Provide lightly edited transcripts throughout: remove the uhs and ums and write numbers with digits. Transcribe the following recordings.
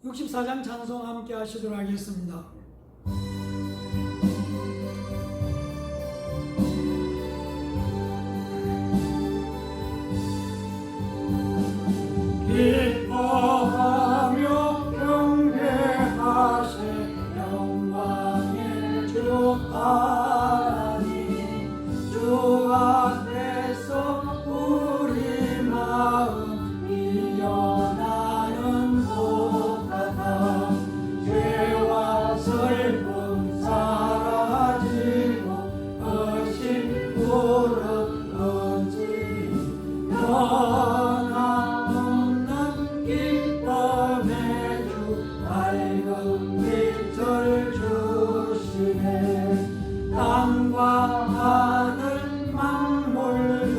64장 찬송 함께 하시도록 하겠습니다. 기뻐하며 경배하세 영광의 주 하나님, 주 앞에서 우리 마음 일어나는 곳마다 죄와 슬픔 사라지고 거친 무릎 꿇지 변함없는 기쁨의 주 밝은 빛을 주시네. 땅과 하늘 만물들이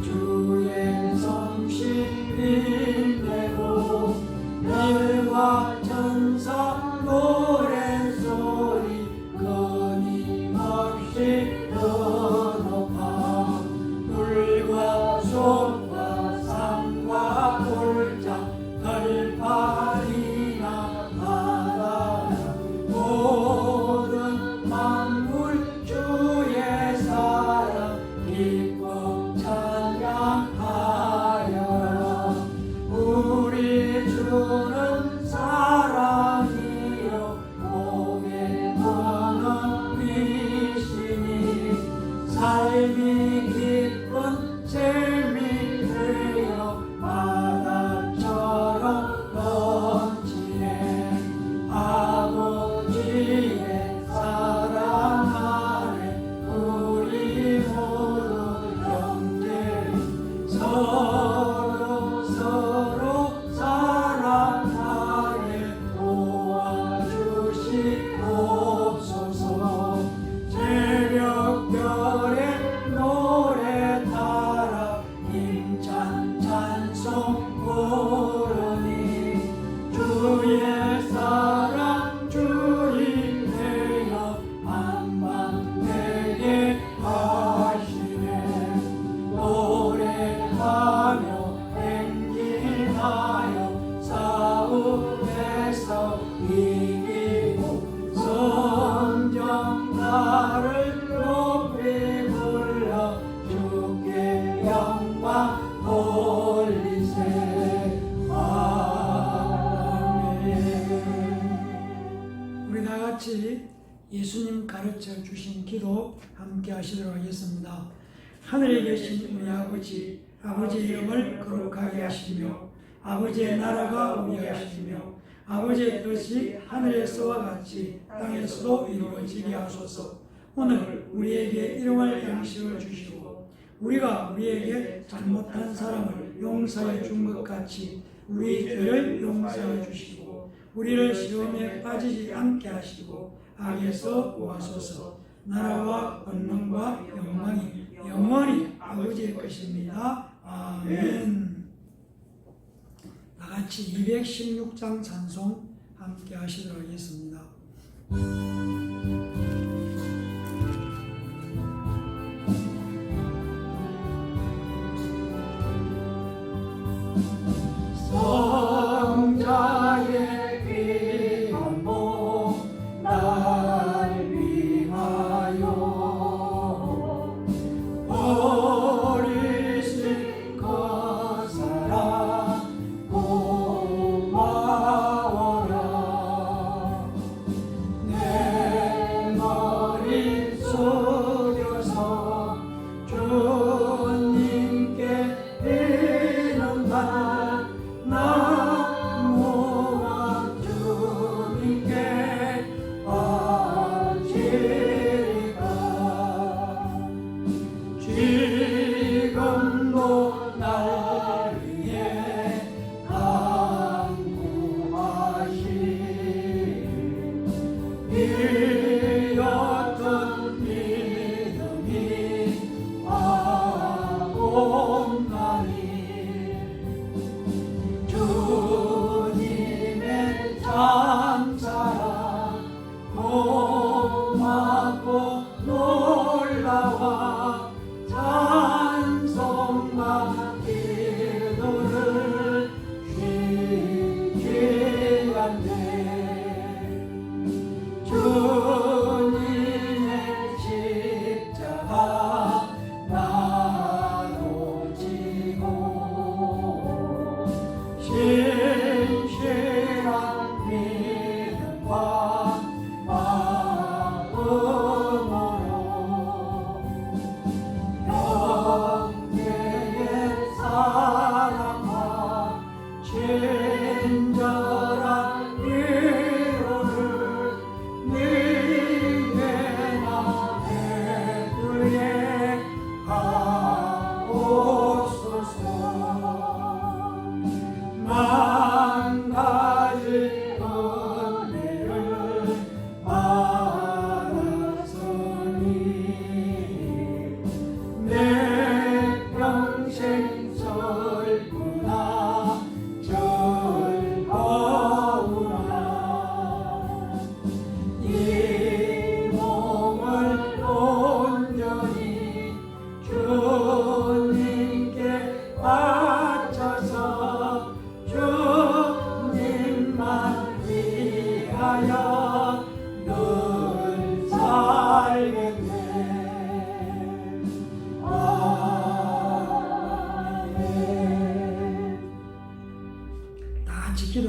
주의 성실인 대로 별과 천사 노래소리 끊임없이 더 높아 물과 숲과 산과 골짜 들판이나 바다나 모든 만물 주의 사랑 기뻐 찬양하여라. 우리 주는 사랑이요 복의 원함이시니 삶이 기쁜 샘이 되어 바다처럼 넘치네. 아버지의 사랑 아래 우리 모두 형제 서로 사랑하게 도와주시옵소서. 새벽별의 노래 따라 힘찬 찬송 부르니 주의 사랑 주인 되어 만만되게 하시네. 노래하며 행진하여 싸움에서 이기고 성령 나를 높이 불러 주께 영광 돌리세. 아멘. 우리 다같이 예수님 가르쳐 주신 기도 함께 하시도록 하겠습니다. 하늘에 계신 우리 아버지, 아버지의 이름을 거룩하게 하시며 아버지의 나라가 오게 하시며 아버지의 뜻이 하늘에서와 같이 땅에서도 이루어지게 하소서. 오늘 우리에게 일용할 양식을 주시고 우리가 우리에게 잘못한 사람을 용서해 준 것 같이 우리 죄를 용서해 주시고 우리를 시험에 빠지지 않게 하시고 악에서 구하소서. 나라와 권능과 영광이 영원히 아버지의 것입니다. 아멘. 다같이 216장 찬송 함께 하시도록 하겠습니다. 성자의 귀한 몸 날 위하여 버리신 그 사랑 고마워라. 내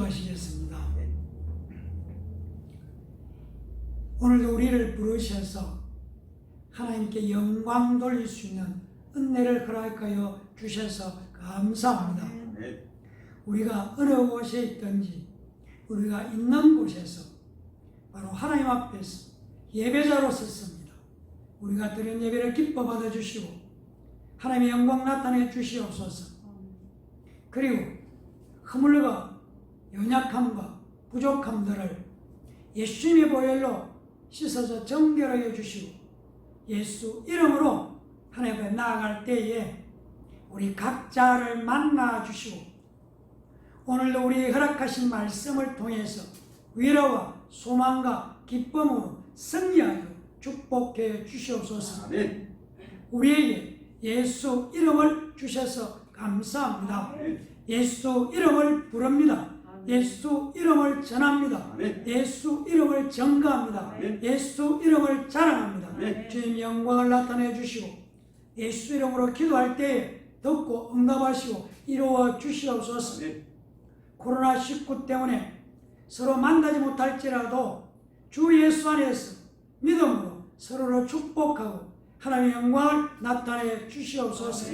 기도하시겠습니다. 오늘도 우리를 부르셔서 하나님께 영광 돌릴 수 있는 은혜를 허락하여 주셔서 감사합니다. 우리가 어느 곳에 있든지 우리가 있는 곳에서 바로 하나님 앞에서 예배자로 섰습니다. 우리가 드린 예배를 기뻐 받아주시고 하나님의 영광 나타내 주시옵소서. 그리고 허물과 연약함과 부족함들을 예수님의 보혈로 씻어서 정결하게 해주시고 예수 이름으로 하나님 앞에 나아갈 때에 우리 각자를 만나 주시고 오늘도 우리 허락하신 말씀을 통해서 위로와 소망과 기쁨으로 승리하여 축복해 주시옵소서. 아멘. 우리에게 예수 이름을 주셔서 감사합니다. 예수 이름을 부릅니다. 예수 이름을 전합니다. 예수 이름을 전가합니다. 예수 이름을 자랑합니다. 주님 영광을 나타내 주시고 예수 이름으로 기도할 때에 듣고 응답하시고 이루어 주시옵소서. 코로나19 때문에 서로 만나지 못할지라도 주 예수 안에서 믿음으로 서로를 축복하고 하나님의 영광을 나타내 주시옵소서.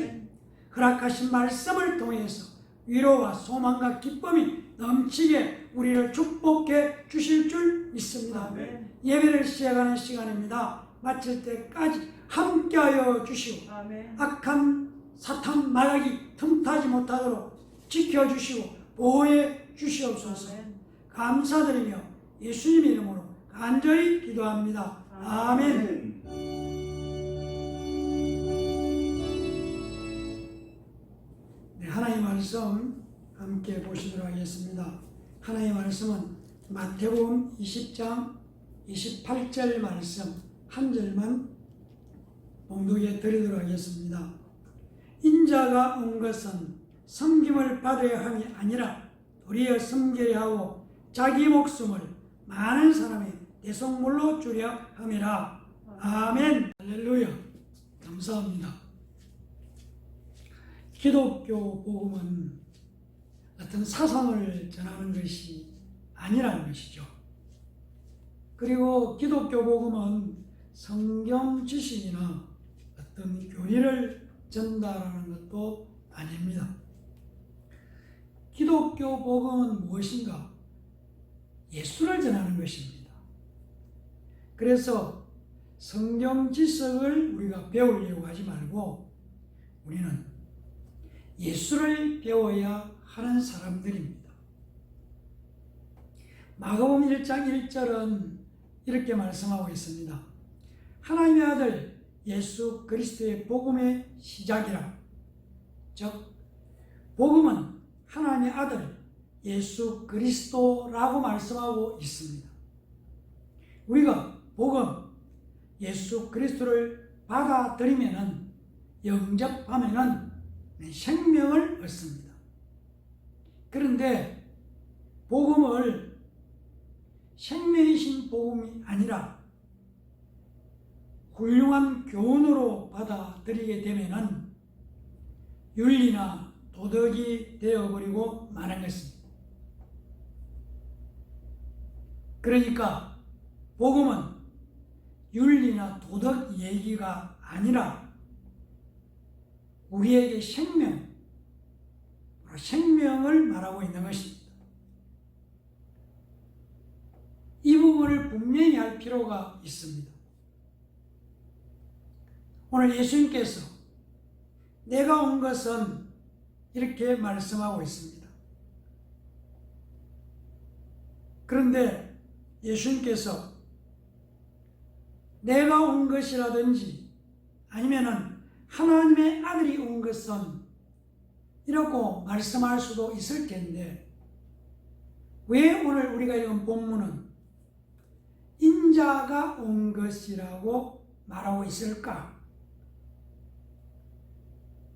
허락하신 말씀을 통해서 위로와 소망과 기쁨이 넘치게 우리를 축복해 주실 줄 믿습니다. 예배를 시작하는 시간입니다. 마칠 때까지 함께하여 주시고 악한 사탄 마귀 틈타지 못하도록 지켜주시고 보호해 주시옵소서. 감사드리며 예수님 이름으로 간절히 기도합니다. 아멘. 네, 하나님의 말씀 함께 보시도록 하겠습니다. 하나님의 말씀은 마태복음 20장 28절 말씀 한 절만 봉독해 드리도록 하겠습니다. 인자가 온 것은 섬김을 받아야 함이 아니라 도리어 섬겨야 하고 자기 목숨을 많은 사람의 대속물로 주려 함이라. 아멘. 할렐루야. 감사합니다. 기독교 복음은 어떤 사상을 전하는 것이 아니라는 것이죠. 그리고 기독교 복음은 성경 지식이나 어떤 교리를 전달하는 것도 아닙니다. 기독교 복음은 무엇인가? 예수를 전하는 것입니다. 그래서 성경 지식을 우리가 배우려고 하지 말고 우리는 예수를 배워야 하는 사람들입니다. 마가복음 1장 1절은 이렇게 말씀하고 있습니다. 하나님의 아들 예수 그리스도의 복음의 시작이라. 즉 복음은 하나님의 아들 예수 그리스도라고 말씀하고 있습니다. 우리가 복음 예수 그리스도를 받아들이면은 영접하면은 생명을 얻습니다. 그런데 복음을 생명이신 복음이 아니라 훌륭한 교훈으로 받아들이게 되면은 윤리나 도덕이 되어버리고 마는 것입니다. 그러니까 복음은 윤리나 도덕 얘기가 아니라 우리에게 생명을 말하고 있는 것입니다. 이 부분을 분명히 할 필요가 있습니다. 오늘 예수님께서 내가 온 것은 이렇게 말씀하고 있습니다. 그런데 예수님께서 내가 온 것이라든지 아니면은 하나님의 아들이 온 것은 이라고 말씀할 수도 있을 텐데 왜 오늘 우리가 읽은 본문은 인자가 온 것이라고 말하고 있을까?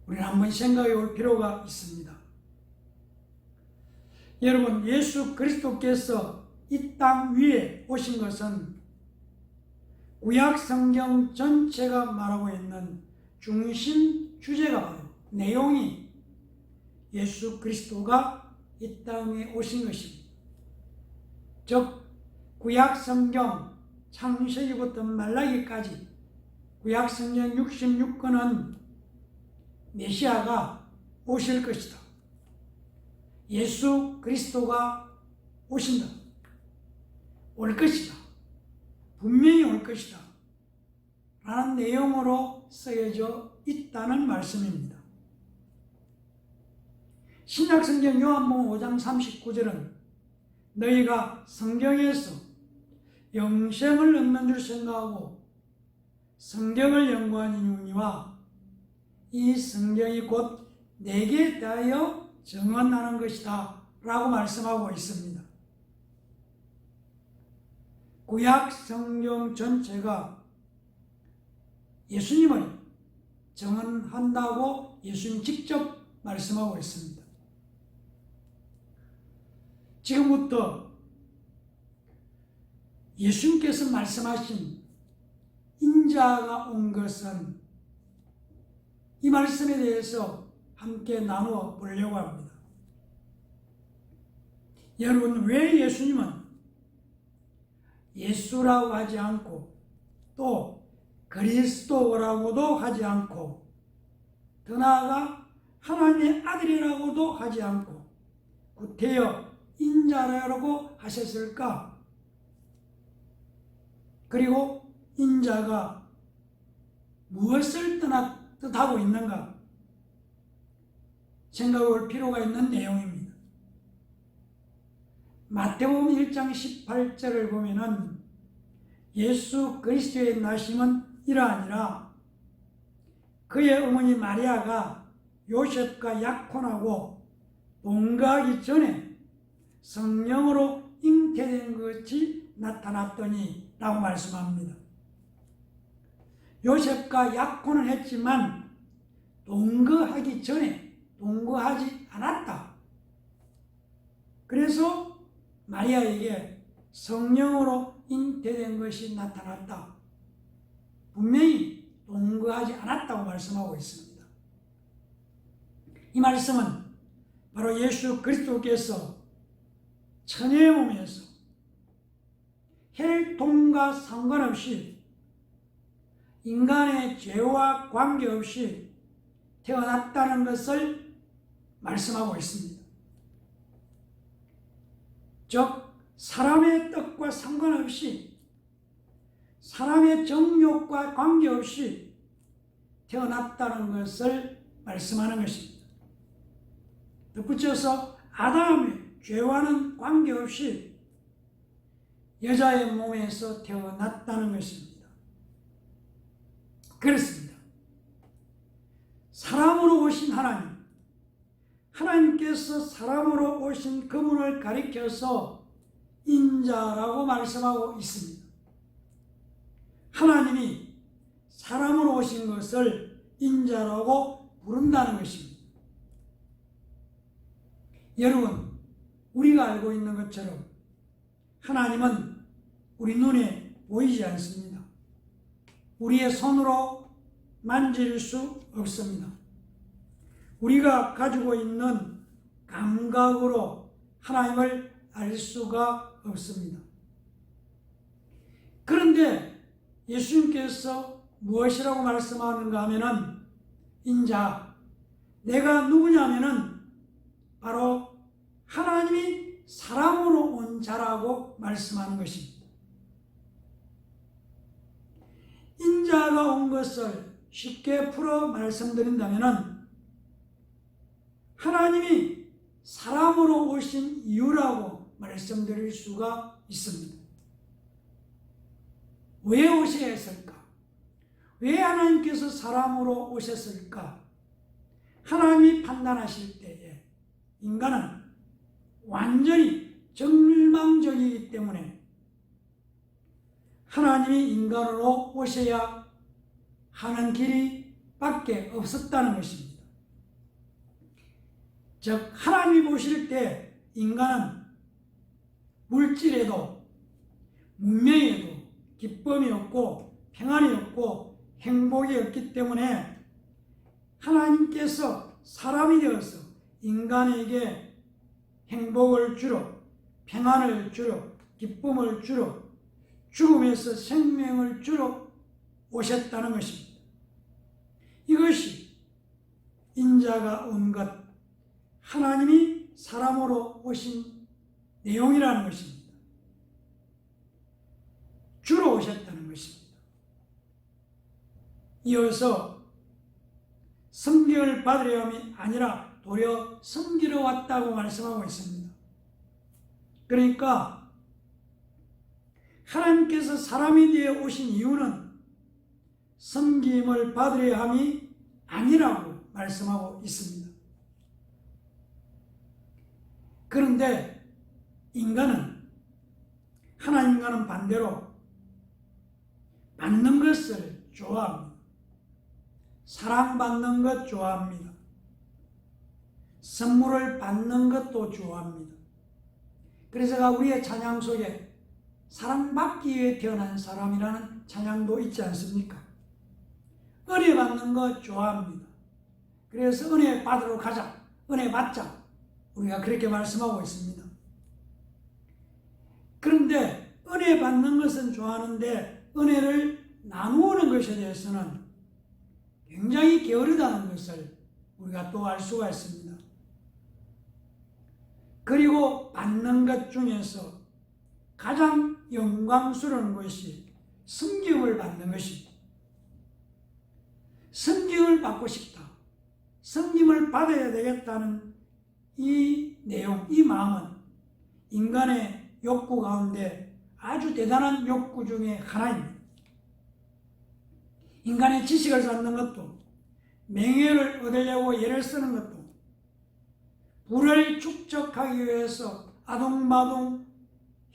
우리는 한번 생각해 볼 필요가 있습니다. 여러분, 예수 그리스도께서 이 땅 위에 오신 것은 구약 성경 전체가 말하고 있는 중심 주제가 바로 내용이 예수 그리스도가 이 땅에 오신 것입니다. 즉 구약 성경 창세기부터 말라기까지 구약 성경 66권은 메시아가 오실 것이다. 예수 그리스도가 오신다. 올 것이다. 분명히 올 것이다. 라는 내용으로 쓰여져 있다는 말씀입니다. 신약성경 요한복음 5장 39절은 너희가 성경에서 영생을 얻는 줄 생각하고 성경을 연구하니와 이 성경이 곧 내게 대하여 증언하는 것이다 라고 말씀하고 있습니다. 구약 성경 전체가 예수님을 증언한다고 예수님 직접 말씀하고 있습니다. 지금부터 예수님께서 말씀하신 인자가 온 것은 이 말씀에 대해서 함께 나누어 보려고 합니다. 여러분, 왜 예수님은 예수라고 하지 않고 또 그리스도라고도 하지 않고 더 나아가 하나님의 아들이라고도 하지 않고 구태여 인자라고 하셨을까? 그리고 인자가 무엇을 뜻하고 있는가? 생각해 볼 필요가 있는 내용입니다. 마태복음 1장 18절을 보면은 예수 그리스도의 나심은 이러하니라. 그의 어머니 마리아가 요셉과 약혼하고 동거하기 전에 성령으로 잉태된 것이 나타났더니 라고 말씀합니다. 요셉과 약혼을 했지만 동거하기 전에 동거하지 않았다. 그래서 마리아에게 성령으로 잉태된 것이 나타났다. 분명히 동거하지 않았다고 말씀하고 있습니다. 이 말씀은 바로 예수 그리스도께서 천의 몸에서 혈통과 상관없이 인간의 죄와 관계없이 태어났다는 것을 말씀하고 있습니다. 즉 사람의 뜻과 상관없이 사람의 정욕과 관계없이 태어났다는 것을 말씀하는 것입니다. 덧붙여서 아담의 죄와는 관계없이 여자의 몸에서 태어났다는 것입니다. 그렇습니다. 사람으로 오신 하나님, 하나님께서 사람으로 오신 그분을 가리켜서 인자라고 말씀하고 있습니다. 하나님이 사람으로 오신 것을 인자라고 부른다는 것입니다. 여러분, 우리가 알고 있는 것처럼 하나님은 우리 눈에 보이지 않습니다. 우리의 손으로 만질 수 없습니다. 우리가 가지고 있는 감각으로 하나님을 알 수가 없습니다. 그런데 예수님께서 무엇이라고 말씀하는가 하면은 인자, 내가 누구냐면은 바로 하나님이 사람으로 온 자라고 말씀하는 것입니다. 인자가 온 것을 쉽게 풀어 말씀드린다면은 하나님이 사람으로 오신 이유라고 말씀드릴 수가 있습니다. 왜 오셔야 했을까? 왜 하나님께서 사람으로 오셨을까? 하나님이 판단하실 때에 인간은 완전히 절망적이기 때문에 하나님이 인간으로 오셔야 하는 길이 밖에 없었다는 것입니다. 즉 하나님이 보실 때 인간은 물질에도 문명에도 기쁨이 없고 평안이 없고 행복이 없기 때문에 하나님께서 사람이 되어서 인간에게 행복을 주러 평안을 주러 기쁨을 주러, 죽음에서 생명을 주러 오셨다는 것입니다. 이것이 인자가 온 것, 하나님이 사람으로 오신 내용이라는 것입니다. 주러 오셨다는 것입니다. 이어서 섬김을 받으려 함이 아니라 도리어 섬기러 왔다고 말씀하고 있습니다. 그러니까 하나님께서 사람이 되어 오신 이유는 섬김을 받으려 함이 아니라고 말씀하고 있습니다. 그런데 인간은, 하나님과는 반대로 받는 것을 좋아합니다. 사랑받는 것 좋아합니다. 선물을 받는 것도 좋아합니다. 그래서 우리의 찬양 속에 사랑받기 위해 태어난 사람이라는 찬양도 있지 않습니까? 은혜 받는 것 좋아합니다. 그래서 은혜 받으러 가자, 은혜 받자, 우리가 그렇게 말씀하고 있습니다. 그런데 은혜 받는 것은 좋아하는데 은혜를 나누는 것에 대해서는 굉장히 게으르다는 것을 우리가 또 알 수가 있습니다. 그리고 받는 것 중에서 가장 영광스러운 것이 섬김을 받는 것입니다. 섬김을 받고 싶다, 섬김을 받아야 되겠다는 이 내용, 이 마음은 인간의 욕구 가운데 아주 대단한 욕구 중에 하나입니다. 인간의 지식을 쌓는 것도, 명예를 얻으려고 애를 쓰는 것도, 부를 축적하기 위해서 아동바동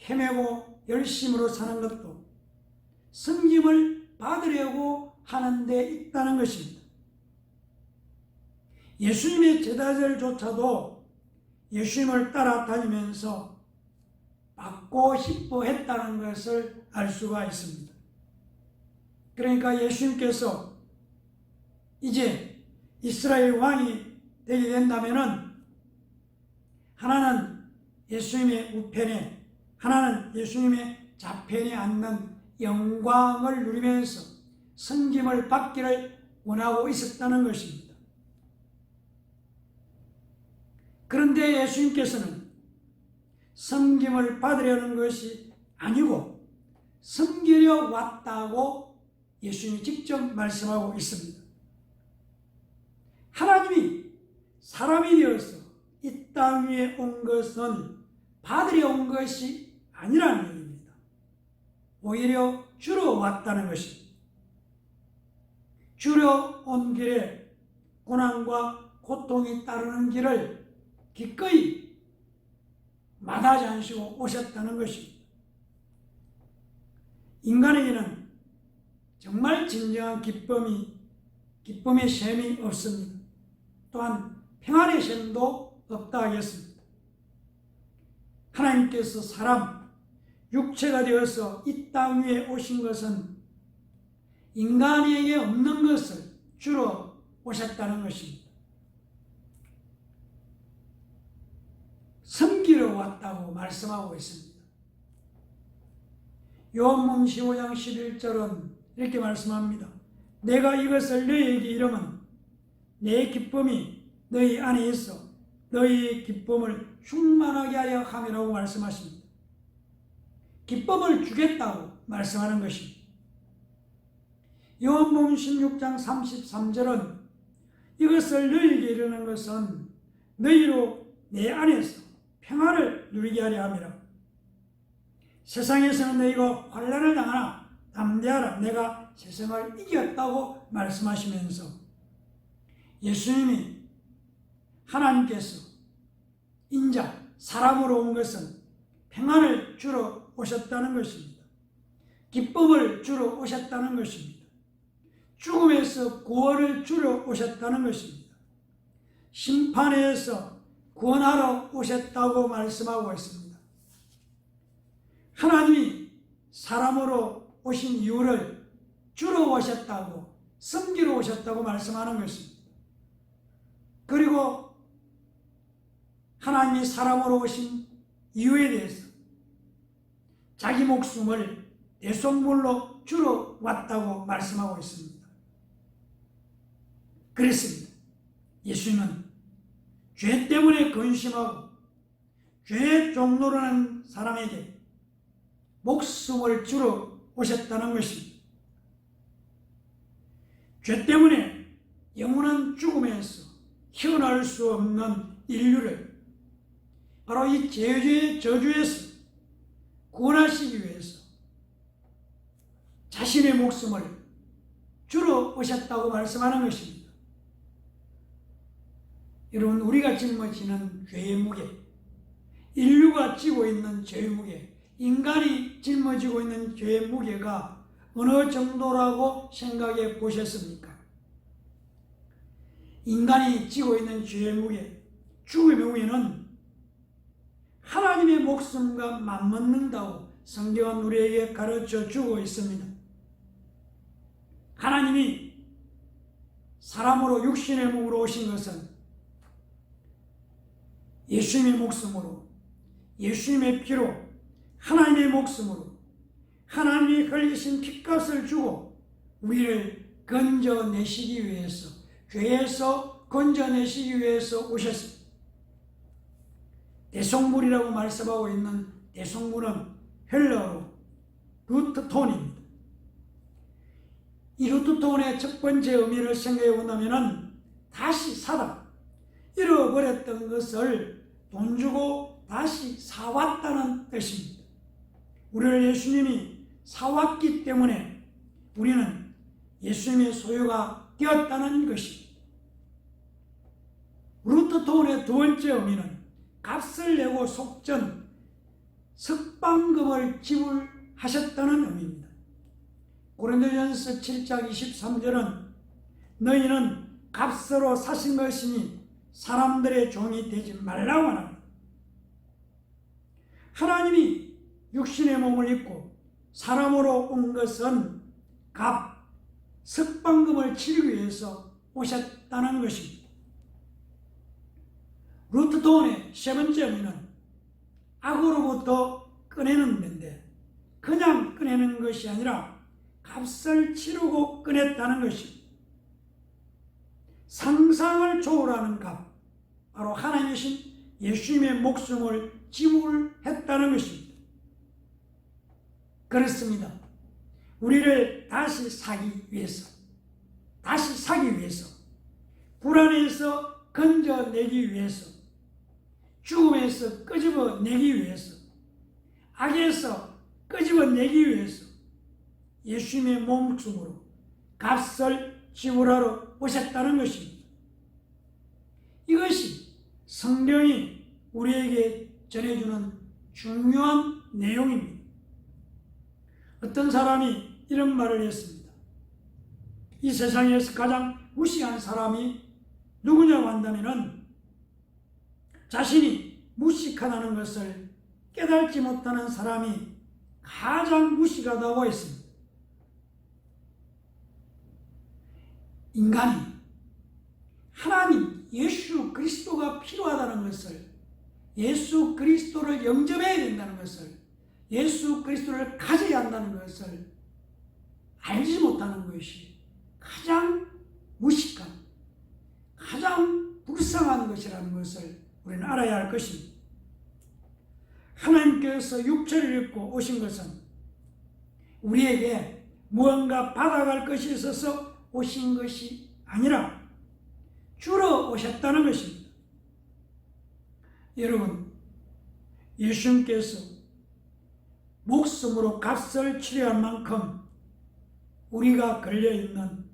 헤매고 열심으로 사는 것도 섬김을 받으려고 하는 데 있다는 것입니다. 예수님의 제자들조차도 예수님을 따라다니면서 받고 싶어 했다는 것을 알 수가 있습니다. 그러니까 예수님께서 이제 이스라엘 왕이 되게 된다면은 하나는 예수님의 우편에, 하나는 예수님의 좌편에 앉는 영광을 누리면서 섬김을 받기를 원하고 있었다는 것입니다. 그런데 예수님께서는 섬김을 받으려는 것이 아니고 섬기려 왔다고 예수님이 직접 말씀하고 있습니다. 하나님이 사람이 되어서 이 땅 위에 온 것은 받으려 온 것이 아니라는 얘기입니다. 오히려 주러 왔다는 것입니다. 주러 온 길에 고난과 고통이 따르는 길을 기꺼이 마다하지 않으시고 오셨다는 것입니다. 인간에게는 정말 진정한 기쁨의 셈이 없습니다. 또한 평안의 셈도 없다 하겠습니다. 하나님께서 사람, 육체가 되어서 이 땅 위에 오신 것은 인간에게 없는 것을 주러 오셨다는 것입니다. 섬기러 왔다고 말씀하고 있습니다. 요한복음 15장 11절은 이렇게 말씀합니다. 내가 이것을 너희에게 이르면 내 기쁨이 너희 안에 있어 너희의 기쁨을 충만하게 하려 함이라고 말씀하십니다. 기쁨을 주겠다고 말씀하는 것입니다. 요한복음 16장 33절은 이것을 너희에게 이르는 것은 너희로 내 안에서 평안을 누리게 하려 함이라. 세상에서는 너희가 환난을 당하나 담대하라, 내가 세상을 이겼다고 말씀하시면서 예수님이, 하나님께서 인자, 사람으로 온 것은 평안을 주러 오셨다는 것입니다. 기쁨을 주러 오셨다는 것입니다. 죽음에서 구원을 주러 오셨다는 것입니다. 심판에서 구원하러 오셨다고 말씀하고 있습니다. 하나님이 사람으로 오신 이유를 주러 오셨다고, 섬기러 오셨다고 말씀하는 것입니다. 그리고 하나님이 사람으로 오신 이유에 대해서 자기 목숨을 대속물로 주러 왔다고 말씀하고 있습니다. 그랬습니다. 예수님은 죄 때문에 근심하고 죄의 종로로 하는 사람에게 목숨을 주러 오셨다는 것입니다. 죄 때문에 영원한 죽음에서 헤어날 수 없는 인류를 바로 이 죄의 저주에서 구원하시기 위해서 자신의 목숨을 주러 오셨다고 말씀하는 것입니다. 여러분, 우리가 짊어지는 죄의 무게, 인류가 지고 있는 죄의 무게, 인간이 짊어지고 있는 죄의 무게가 어느 정도라고 생각해 보셨습니까? 인간이 지고 있는 죄의 무게, 죽음의 무게는 하나님의 목숨과 맞먹는다고 성경은 우리에게 가르쳐 주고 있습니다. 하나님이 사람으로 육신의 몸으로 오신 것은 예수님의 목숨으로, 예수님의 피로, 하나님의 목숨으로 하나님이 흘리신 피값을 주고 우리를 건져내시기 위해서, 죄에서 건져내시기 위해서 오셨습니다. 대속물이라고 말씀하고 있는 대속물은 헬라어로 루트톤입니다. 이 루트톤의 첫 번째 의미를 생각해 본다면 다시 사다, 잃어버렸던 것을 돈 주고 다시 사왔다는 뜻입니다. 우리를 예수님이 사왔기 때문에 우리는 예수님의 소유가 되었다는 것입니다. 루트톤의 두 번째 의미는 값을 내고 속전, 석방금을 지불하셨다는 의미입니다. 고린도전서 7장 23절은 너희는 값으로 사신 것이니 사람들의 종이 되지 말라고 합니다. 하나님이 육신의 몸을 입고 사람으로 온 것은 값, 석방금을 치르기 위해서 오셨다는 것입니다. 루트톤의 세 번째 의미는 악으로부터 꺼내는 데인데 그냥 꺼내는 것이 아니라 값을 치르고 꺼냈다는 것입니다. 상상을 초월하는 값, 바로 하나님이신 예수님의 목숨을 지불했다는 것입니다. 그렇습니다. 우리를 다시 사기 위해서, 불안에서 건져내기 위해서, 죽음에서 끄집어내기 위해서, 악에서 끄집어내기 위해서 예수님의 목숨으로 값을 지불하러 오셨다는 것입니다. 이것이 성경이 우리에게 전해주는 중요한 내용입니다. 어떤 사람이 이런 말을 했습니다. 이 세상에서 가장 무시한 사람이 누구냐고 한다면 자신이 무식하다는 것을 깨닫지 못하는 사람이 가장 무식하다고 했습니다. 인간이 하나님 예수 그리스도가 필요하다는 것을, 예수 그리스도를 영접해야 된다는 것을, 예수 그리스도를 가져야 한다는 것을 알지 못하는 것이 가장 무식한, 가장 불쌍한 것이라는 것을 우리는 알아야 할 것입니다. 하나님께서 육체를 입고 오신 것은 우리에게 무언가 받아갈 것이 있어서 오신 것이 아니라 주러 오셨다는 것입니다. 여러분, 예수님께서 목숨으로 값을 치료할 만큼 우리가 걸려있는,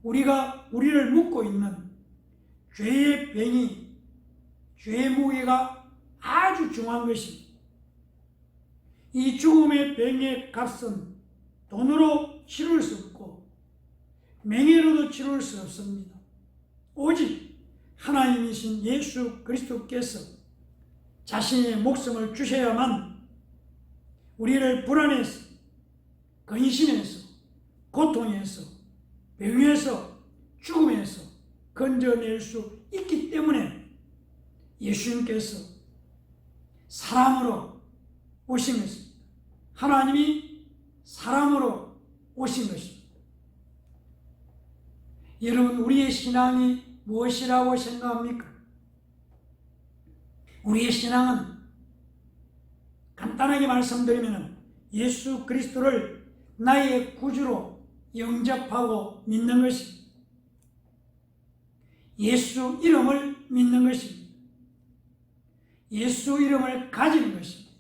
우리를 묶고 있는 죄의 병이, 죄의 무게가 아주 중요한 것입니다. 이 죽음의 병의 값은 돈으로 치룰 수 없고 명예로도 치룰 수 없습니다. 오직 하나님이신 예수 그리스도께서 자신의 목숨을 주셔야만 우리를 불안에서, 근심에서, 고통에서, 병에서, 죽음에서 건져낼 수 있기 때문에 예수님께서 사람으로 오신 것입니다. 하나님이 사람으로 오신 것입니다. 여러분, 우리의 신앙이 무엇이라고 생각합니까? 우리의 신앙은 간단하게 말씀드리면 예수 그리스도를 나의 구주로 영접하고 믿는 것입니다. 예수 이름을 믿는 것입니다. 예수 이름을 가지는 것입니다.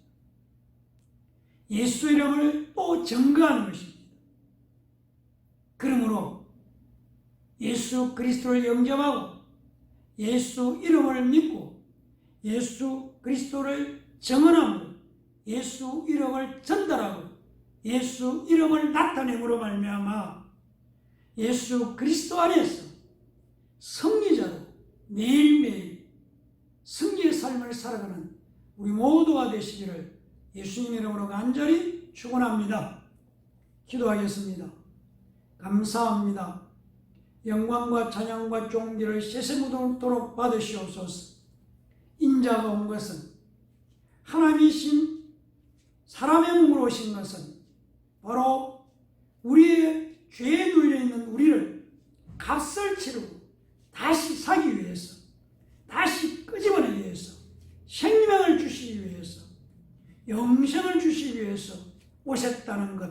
예수 이름을 또 증거하는 것입니다. 그러므로 예수 그리스도를 영접하고 예수 이름을 믿고 예수 그리스도를 증언함으로 예수 이름을 전달하고 예수 이름을 나타내므로 말미암아 예수 그리스도 안에서 승리자로 매일매일 승리의 삶을 살아가는 우리 모두가 되시기를 예수님 이름으로 간절히 축원합니다. 기도하겠습니다. 감사합니다. 영광과 찬양과 존귀를 세세무도록 받으시옵소서. 인자가 온 것은 하나님이신 사람의 몸으로 오신 것은 바로 우리의 죄에 눌려있는 우리를 값을 치르고 다시 사기 위해서, 다시 끄집어내기 위해서, 생명을 주시기 위해서, 영생을 주시기 위해서 오셨다는 것,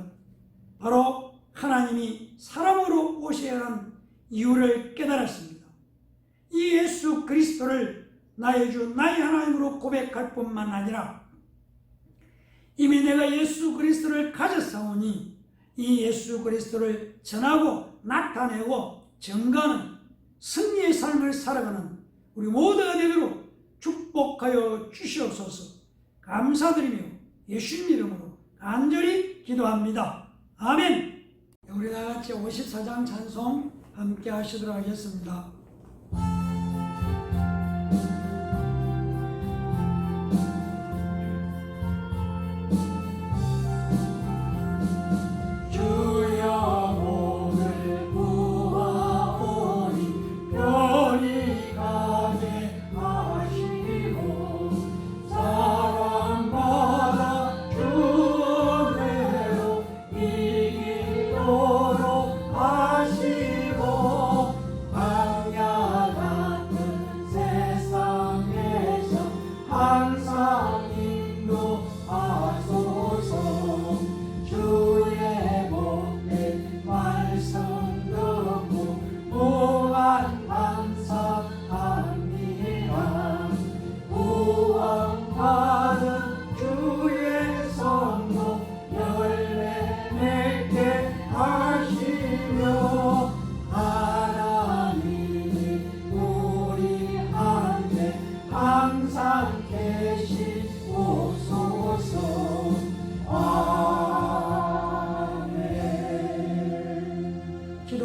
바로 하나님이 사람으로 오셔야 하는 이유를 깨달았습니다. 이 예수 그리스도를 나의 주, 나의 하나님으로 고백할 뿐만 아니라 이미 내가 예수 그리스도를 가졌사오니 이 예수 그리스도를 전하고 나타내고 증거하는 승리의 삶을 살아가는 우리 모두가 되도록 축복하여 주시옵소서. 감사드리며 예수님 이름으로 간절히 기도합니다. 아멘. 우리 다같이 54장 찬송 함께 하시도록 하겠습니다.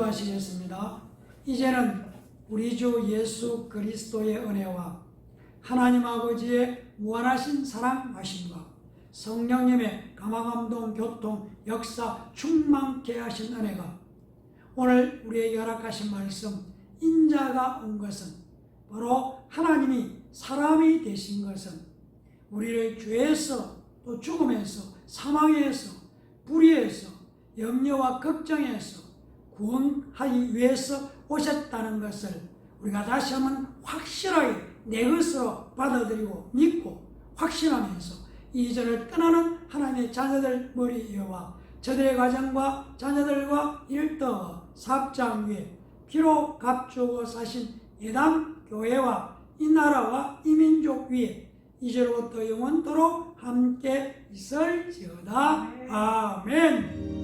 기도하시겠습니다. 이제는 우리 주 예수 그리스도의 은혜와 하나님 아버지의 무한하신 사랑하심과 성령님의 감화감동 교통 역사 충만케 하신 은혜가 오늘 우리에게 허락하신 말씀 인자가 온 것은 바로 하나님이 사람이 되신 것은 우리를 죄에서 또 죽음에서 사망에서 불의에서 염려와 걱정에서 구원하기 위해서 오셨다는 것을 우리가 다시 한번 확실하게 내 것으로 받아들이고 믿고 확신하면서 이전을 떠나는 하나님의 자녀들 머리 위와 저들의 가정과 자녀들과 일터 사업장 위에 피로 값주고 사신 예담 교회와 이 나라와 이 민족 위에 이제로부터 영원토록 함께 있을지어다. 아멘.